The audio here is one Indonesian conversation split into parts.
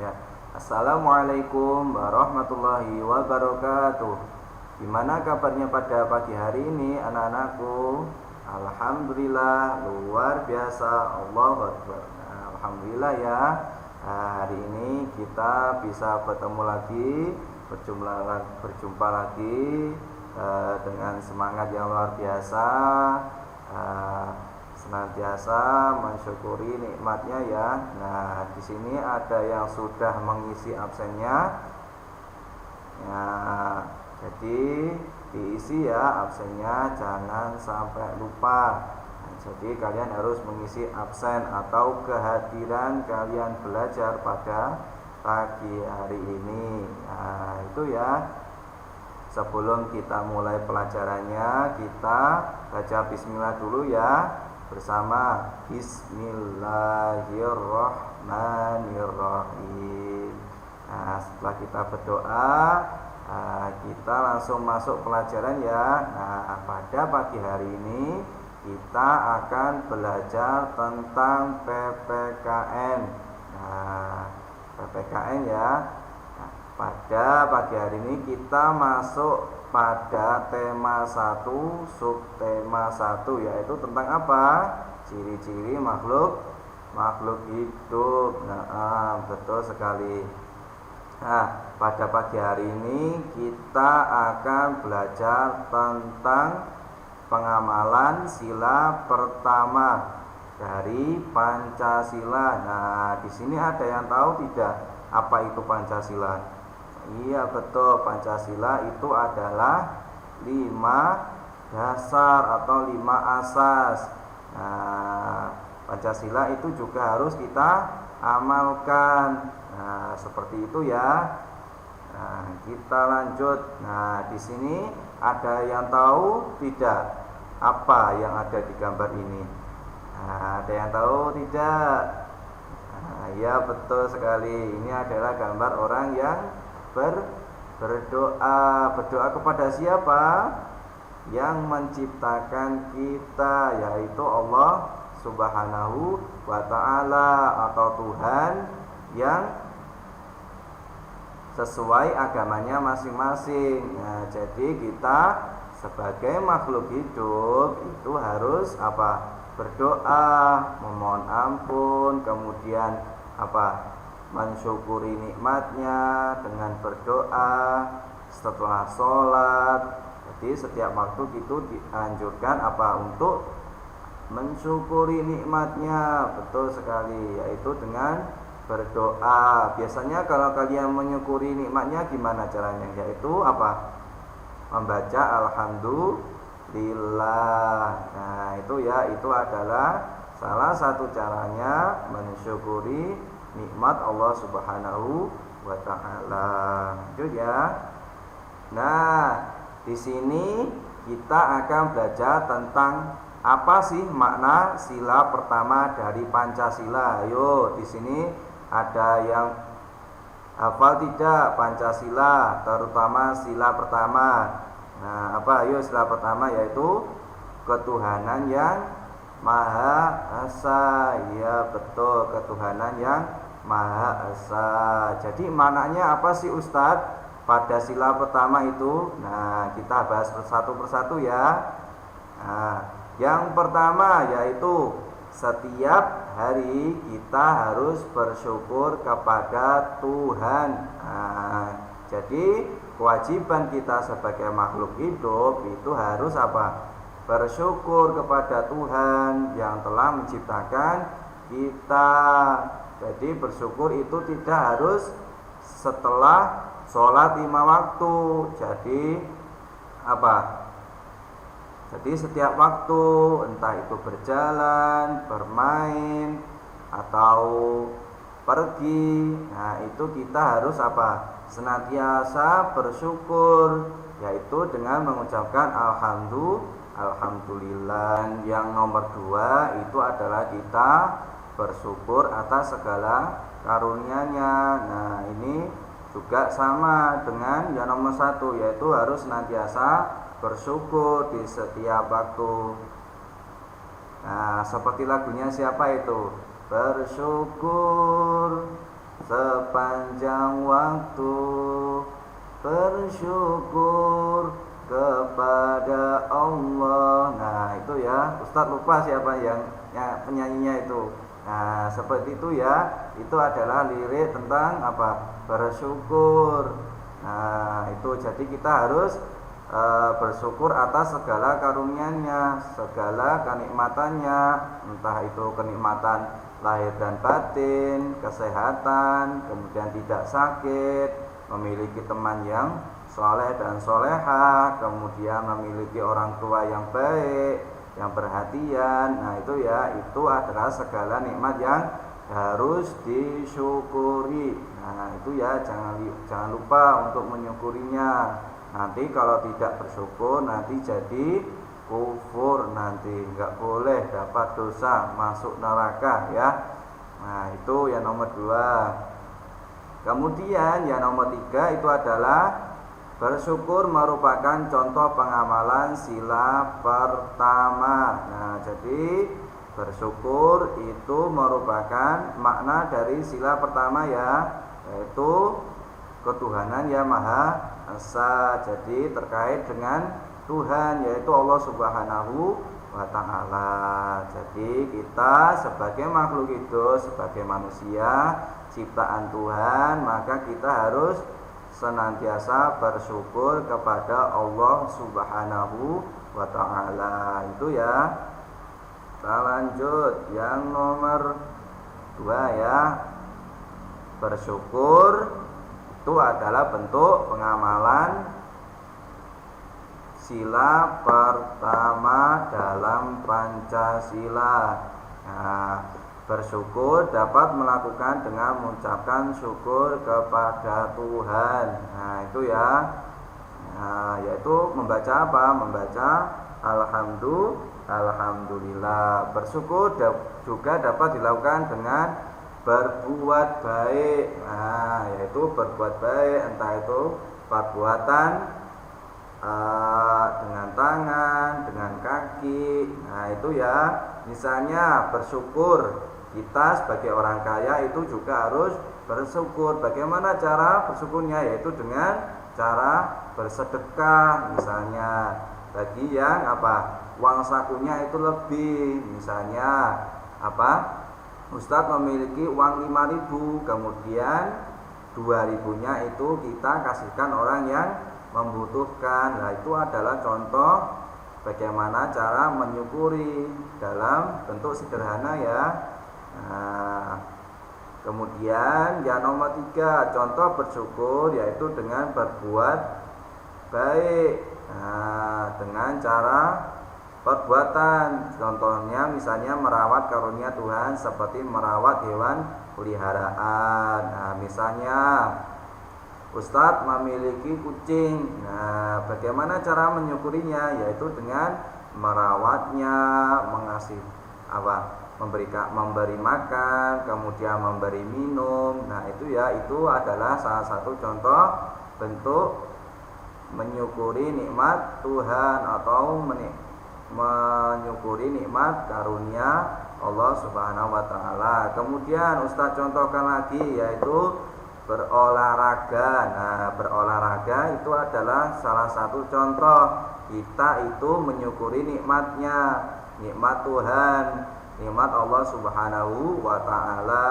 Ya. Assalamualaikum warahmatullahi wabarakatuh. Gimana kabarnya pada pagi hari ini anak-anakku? Alhamdulillah luar biasa. Allahu Akbar. Nah, alhamdulillah ya. Hari ini kita bisa bertemu lagi, berjumpa lagi dengan semangat yang luar biasa. Senantiasa mensyukuri nikmatnya ya. Nah, di sini ada yang sudah mengisi absennya. Ya, jadi diisi ya absennya, jangan sampai lupa. Nah, jadi kalian harus mengisi absen atau kehadiran kalian belajar pada pagi hari ini. Nah, itu ya. Sebelum kita mulai pelajarannya, kita baca bismillah dulu ya. Bersama bismillahirrahmanirrahim. Nah, setelah kita berdoa, kita langsung masuk pelajaran ya. Nah, pada pagi hari ini kita akan belajar tentang PPKN. Nah, PPKN ya. Nah, pada pagi hari ini kita masuk pada tema 1, subtema 1, yaitu tentang apa? Ciri-ciri makhluk hidup. Nah, betul sekali. Nah, pada pagi hari ini kita akan belajar tentang pengamalan sila pertama dari Pancasila. Nah, di sini ada yang tahu tidak apa itu Pancasila? Iya betul, Pancasila itu adalah 5 dasar atau 5 asas. Nah, Pancasila itu juga harus kita amalkan. Nah, seperti itu ya. Nah, kita lanjut. Nah, di sini ada yang tahu tidak apa yang ada di gambar ini? Nah, ada yang tahu tidak? Nah, ya betul sekali. Ini adalah gambar orang yang berdoa kepada siapa? Yang menciptakan kita, yaitu Allah Subhanahu wa ta'ala, atau Tuhan yang sesuai agamanya masing-masing. Nah, jadi kita sebagai makhluk hidup itu harus apa? Berdoa, memohon ampun, kemudian apa? Mensyukuri nikmatnya dengan berdoa setelah sholat. Jadi setiap waktu itu dianjurkan apa? Untuk mensyukuri nikmatnya. Betul sekali, yaitu dengan berdoa. Biasanya kalau kalian menyukuri nikmatnya gimana caranya? Yaitu apa? Membaca alhamdulillah. Nah, itu ya, itu adalah salah satu caranya mensyukuri nikmat Allah Subhanahu wa ta'ala. Lanjut ya. Nah, di sini kita akan belajar tentang apa sih makna sila pertama dari Pancasila. Ayo, di sini ada yang hafal tidak Pancasila, terutama sila pertama. Nah, apa? Ayo, sila pertama yaitu ketuhanan yang Maha Esa. Ya betul, ketuhanan yang Maha Esa. Jadi maknanya apa sih Ustadz pada sila pertama itu? Nah, kita bahas satu persatu ya. Nah, yang pertama yaitu setiap hari kita harus bersyukur kepada Tuhan. Nah, jadi kewajiban kita sebagai makhluk hidup itu harus apa? Bersyukur kepada Tuhan yang telah menciptakan kita. Jadi bersyukur itu tidak harus setelah sholat 5 waktu. Jadi apa? Jadi setiap waktu, entah itu berjalan, bermain, atau pergi, nah itu kita harus apa? Senantiasa bersyukur, yaitu dengan mengucapkan alhamdulillah. Yang nomor 2 itu adalah kita bersyukur atas segala karunia-Nya. Nah, ini juga sama dengan yang nomor 1, yaitu harus senantiasa bersyukur di setiap waktu. Nah, seperti lagunya siapa itu? Bersyukur sepanjang waktu, bersyukur kepada Allah. Nah itu ya, Ustadz lupa siapa yang penyanyinya itu. Nah seperti itu ya, itu adalah lirik tentang apa? Bersyukur. Nah itu jadi kita harus bersyukur atas segala karunia-Nya, segala kenikmatannya, entah itu kenikmatan lahir dan batin, kesehatan, kemudian tidak sakit, memiliki teman yang soleh dan solehah, kemudian memiliki orang tua yang baik, yang perhatian. Nah itu ya, itu adalah segala nikmat yang harus disyukuri. Nah itu ya, jangan lupa untuk menyukurinya. Nanti kalau tidak bersyukur nanti jadi kufur, nanti nggak boleh, dapat dosa, masuk neraka ya. Nah itu yang nomor 2. Kemudian yang nomor 3 itu adalah bersyukur merupakan contoh pengamalan sila pertama. Nah jadi bersyukur itu merupakan makna dari sila pertama ya, yaitu ketuhanan yang Maha Esa. Jadi terkait dengan Tuhan, yaitu Allah Subhanahu wa Ta'ala. Jadi kita sebagai makhluk hidup, sebagai manusia ciptaan Tuhan, maka kita harus senantiasa bersyukur kepada Allah Subhanahu wa Ta'ala. Itu ya. Kita lanjut yang nomor 2 ya. Bersyukur itu adalah bentuk pengamalan sila pertama dalam Pancasila. Nah, bersyukur dapat melakukan dengan mengucapkan syukur kepada Tuhan. Nah, itu ya. Nah, yaitu membaca apa? Membaca alhamdulillah. Bersyukur juga dapat dilakukan dengan berbuat baik. Nah, yaitu berbuat baik, entah itu perbuatan dengan tangan, dengan kaki. Nah itu ya, misalnya bersyukur, kita sebagai orang kaya itu juga harus bersyukur. Bagaimana cara bersyukurnya? Yaitu dengan cara bersedekah. Misalnya bagi yang apa, uang sakunya itu lebih, misalnya apa, Ustadz memiliki uang 5.000, kemudian 2.000-nya itu kita kasihkan orang yang membutuhkan. Nah itu adalah contoh bagaimana cara menyukuri dalam bentuk sederhana ya. Nah, kemudian yang nomor 3 contoh bersyukur, yaitu dengan berbuat baik. Nah, dengan cara perbuatan, contohnya misalnya merawat karunia Tuhan seperti merawat hewan peliharaan. Nah misalnya Ustadz memiliki kucing. Nah, bagaimana cara menyukurinya? Yaitu dengan merawatnya, mengasih memberi makan, kemudian memberi minum. Nah, itu ya, itu adalah salah satu contoh bentuk menyukuri nikmat Tuhan atau menyukuri nikmat karunia Allah Subhanahu wa Ta'ala. Kemudian Ustadz contohkan lagi, yaitu berolahraga. Nah, berolahraga itu adalah salah satu contoh kita itu menyukuri nikmatnya, nikmat Tuhan, nikmat Allah Subhanahu wa Ta'ala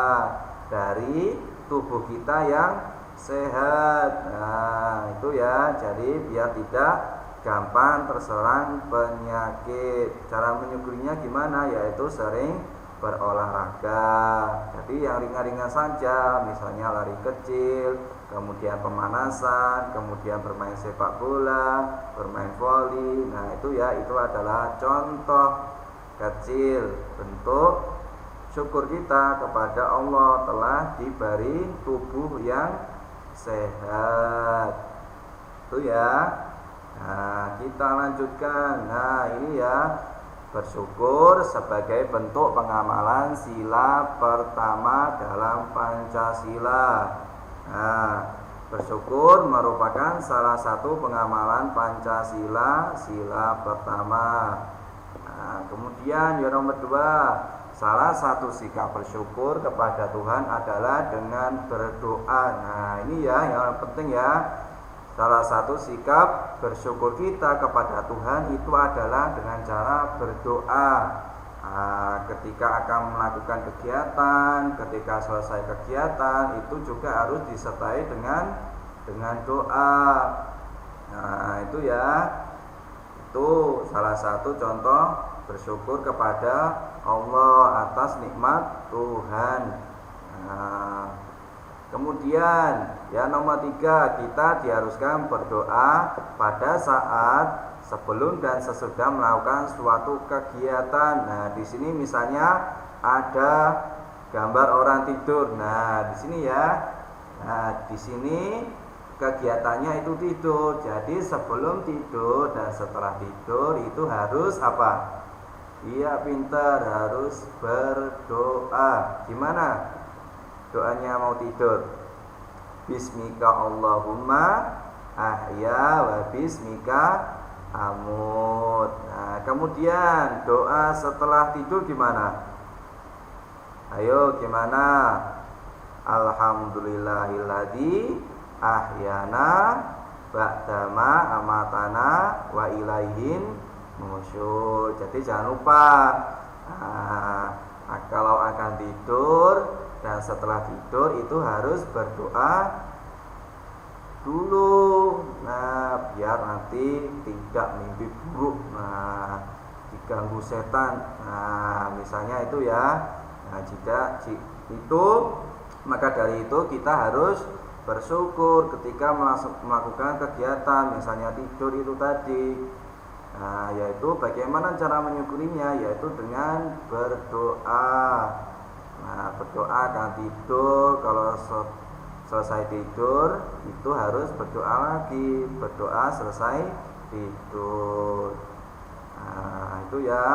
dari tubuh kita yang sehat. Nah, itu ya, jadi biar tidak gampang terserang penyakit. Cara menyukurinya gimana? Yaitu sering berolahraga. Jadi yang ringan-ringan saja, misalnya lari kecil, kemudian pemanasan, kemudian bermain sepak bola, bermain voli. Nah itu ya, itu adalah contoh kecil bentuk syukur kita kepada Allah telah diberi tubuh yang sehat. Itu ya. Nah kita lanjutkan. Nah ini ya, bersyukur sebagai bentuk pengamalan sila pertama dalam Pancasila. Nah, bersyukur merupakan salah satu pengamalan Pancasila, sila pertama. Nah, kemudian yang nomor 2, salah satu sikap bersyukur kepada Tuhan adalah dengan berdoa. Nah, ini ya yang penting ya. Salah satu sikap bersyukur kita kepada Tuhan itu adalah dengan cara berdoa. Ketika akan melakukan kegiatan, ketika selesai kegiatan itu juga harus disertai dengan doa. Nah, itu ya. Itu salah satu contoh bersyukur kepada Allah atas nikmat Tuhan. Nah, kemudian ya nomor 3, kita diharuskan berdoa pada saat sebelum dan sesudah melakukan suatu kegiatan. Nah, di sini misalnya ada gambar orang tidur. Nah, di sini ya. Nah, di sini kegiatannya itu tidur. Jadi sebelum tidur dan setelah tidur itu harus apa? Iya, pintar, harus berdoa. Gimana doanya mau tidur? Bismika Allahumma ahya wa bismika amut. Nah, kemudian doa setelah tidur gimana? Ayo, gimana? Alhamdulillahilladzi ahyana ba'dama amatana wa ilaihin nusyur. Jadi jangan lupa, kalau akan tidur dan setelah tidur itu harus berdoa dulu. Nah, biar nanti tidak mimpi buruk, diganggu setan. Nah, misalnya itu ya. Nah, jika itu, maka dari itu kita harus bersyukur ketika melakukan kegiatan, misalnya tidur itu tadi. Nah, yaitu bagaimana cara menyukurinya, yaitu dengan berdoa. Nah, berdoa akan tidur, kalau selesai tidur itu harus berdoa lagi, berdoa selesai tidur. Nah, itu ya.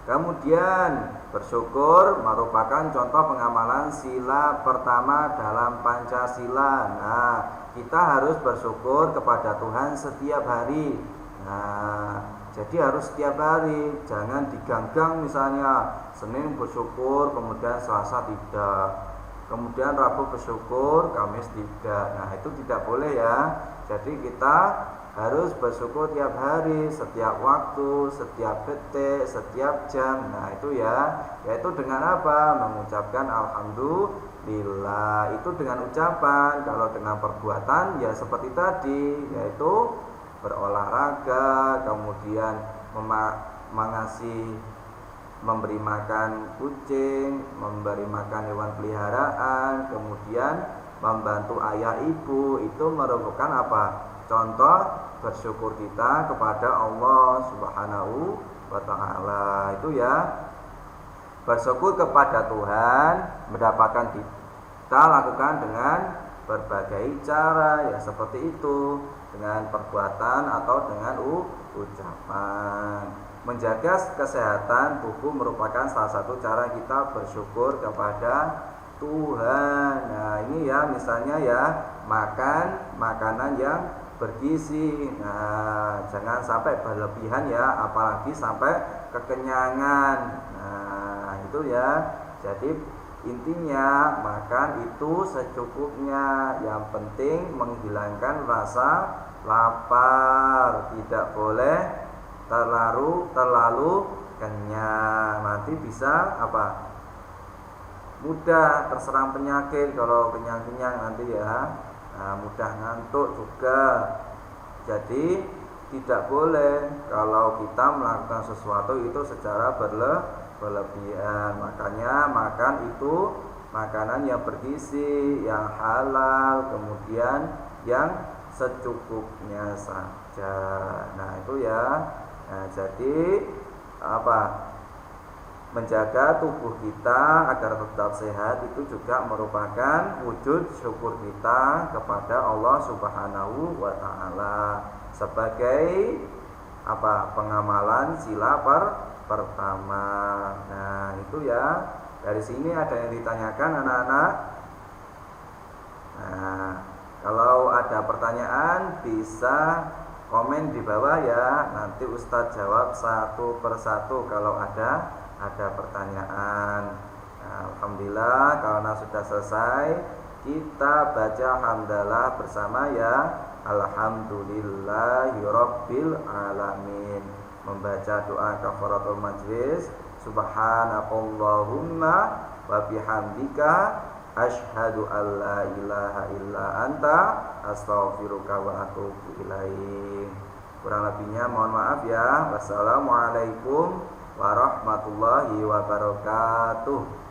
Kemudian bersyukur merupakan contoh pengamalan sila pertama dalam Pancasila. Nah, kita harus bersyukur kepada Tuhan setiap hari. Nah, jadi harus setiap hari, jangan diganggang, misalnya Senin bersyukur, kemudian Selasa tidak, kemudian Rabu bersyukur, Kamis tidak. Nah, itu tidak boleh ya. Jadi kita harus bersyukur tiap hari, setiap waktu, setiap detik, setiap jam. Nah, itu ya, yaitu dengan apa? Mengucapkan alhamdulillah. Itu dengan ucapan. Kalau dengan perbuatan ya seperti tadi, yaitu berolahraga, kemudian memberi makan kucing, memberi makan hewan peliharaan, kemudian membantu ayah ibu. Itu merupakan apa? Contoh bersyukur kita kepada Allah Subhanahu wa ta'ala. Itu ya. Bersyukur kepada Tuhan mendapatkan kita lakukan dengan berbagai cara, ya seperti itu, dengan perbuatan atau dengan ucapan. Menjaga kesehatan tubuh merupakan salah satu cara kita bersyukur kepada Tuhan. Nah, ini ya, misalnya ya, makan makanan yang bergizi. Nah, jangan sampai berlebihan ya, apalagi sampai kekenyangan. Nah, itu ya. Jadi intinya makan itu secukupnya. Yang penting menghilangkan rasa lapar, tidak boleh terlalu kenyang. Nanti bisa apa? Mudah terserang penyakit kalau kenyang-kenyang nanti ya. Nah, mudah ngantuk juga. Jadi tidak boleh kalau kita melakukan sesuatu itu secara berlebihan. Makanya makan itu makanan yang bergizi, yang halal, kemudian yang secukupnya saja. Nah, itu ya. Nah, jadi apa? Menjaga tubuh kita agar tetap sehat itu juga merupakan wujud syukur kita kepada Allah Subhanahu wa ta'ala sebagai apa? Pengamalan sila pertama. Nah, itu ya. Dari sini ada yang ditanyakan anak-anak. Nah, kalau ada pertanyaan bisa komen di bawah ya. Nanti Ustadz jawab satu persatu kalau ada ada pertanyaan. Nah, alhamdulillah karena sudah selesai, kita baca hamdalah bersama ya. Alhamdulillahirabbil alamin. Membaca doa kafaratul majlis, subhanakallahumma wa bihamdika asyhadu an la ilaha illa anta astaghfiruka wa atubu ilaik. Kurang lebihnya mohon maaf ya. Wassalamualaikum warahmatullahi wabarakatuh.